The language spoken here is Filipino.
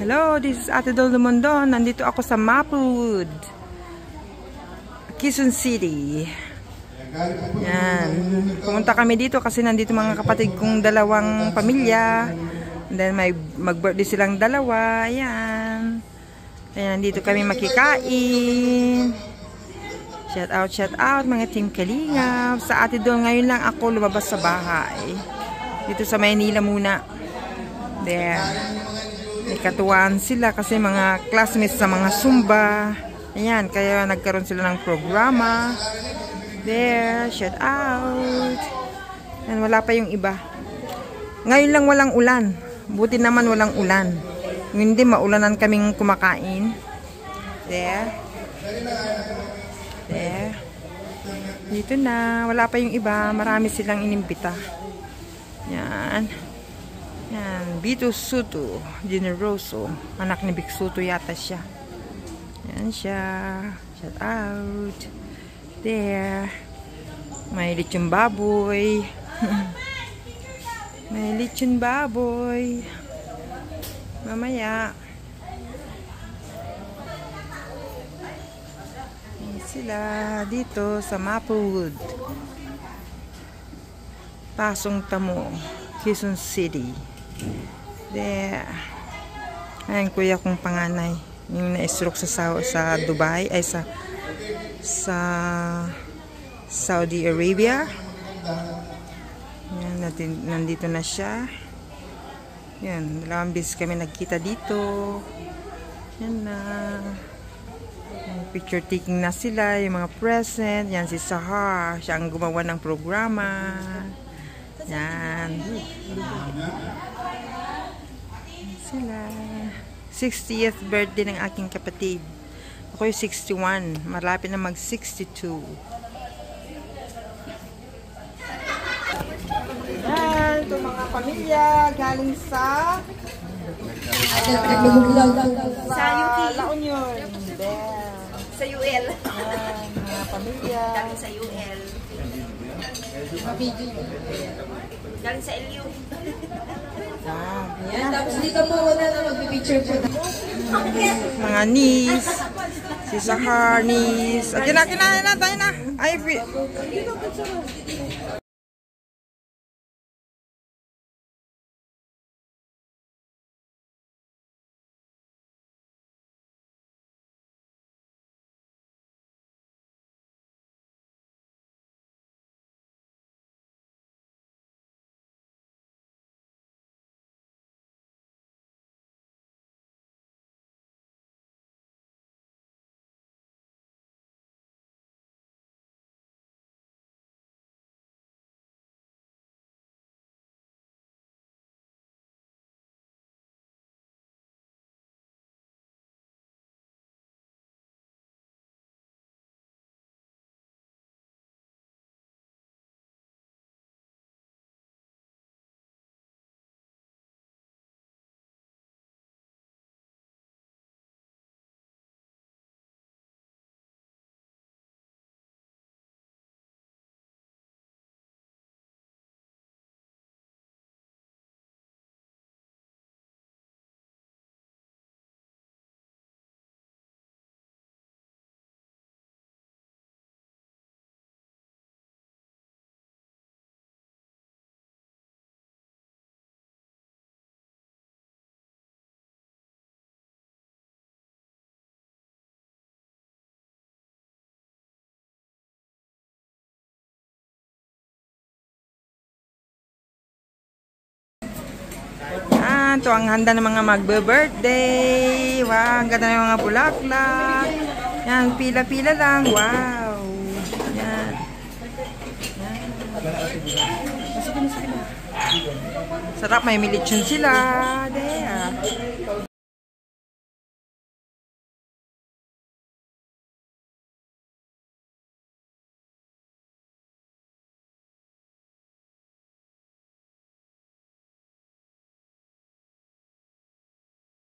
Hello, this is Ate Dol Lumondon. Nandito ako sa Maplewood, Quezon City. Yan. Pumunta kami dito kasi nandito mga kapatid kong dalawang pamilya. And then may mag-birthday silang dalawa. Yan. Kaya nandito kami makikain. Shout out mga Team Kalingap. Sa Ate Dol ngayon lang ako lumabas sa bahay. Dito sa Maynila muna. There. May katuwaan sila kasi mga classmates sa mga Zumba. Ayan, kaya nagkaroon sila ng programa. There, shout out. Ayan, wala pa yung iba. Ngayon lang walang ulan. Buti naman walang ulan. Hindi, maulanan kaming kumakain. There. There. Dito na, wala pa yung iba. Marami silang inimbita. Yan. Yan, Vito Soto Generoso. Anak ni Vic Soto yata siya. Yan siya. Shout out. There. May lechon baboy. May lechon baboy. Mamaya. Yan sila dito sa Maplewood. Pasong Tamo, Quezon City. There. Ayan, kuya kong panganay. Yung na-stroke sa Dubai. Ay, sa Saudi Arabia. Ayan, nandito na siya. Ayan, dalawang beses kami nagkita dito. Ayan na. Picture taking na sila. Yung mga present. Yan si Sahar. Siya ang gumawa ng programa. Yan. Sila. 60th birthday ng aking kapatid. Ako yung 61. Malapit na mag 62. Yan. Ito mga pamilya. Galing sa La Union. Sa UL. Mga pamilya. Galing sa UL. Galing sa LU. Yan, tapos dito po wala na mag-picture po. Mga niece. Si Sahar, niece. At kinain na tayo na. Ay, yan, ito ang handa ng mga magbe-birthday. Wow, ang ganda ng mga bulaklak. Yan, pila-pila lang. Wow. Yan. Yan. Sarap, may militsyon sila. There.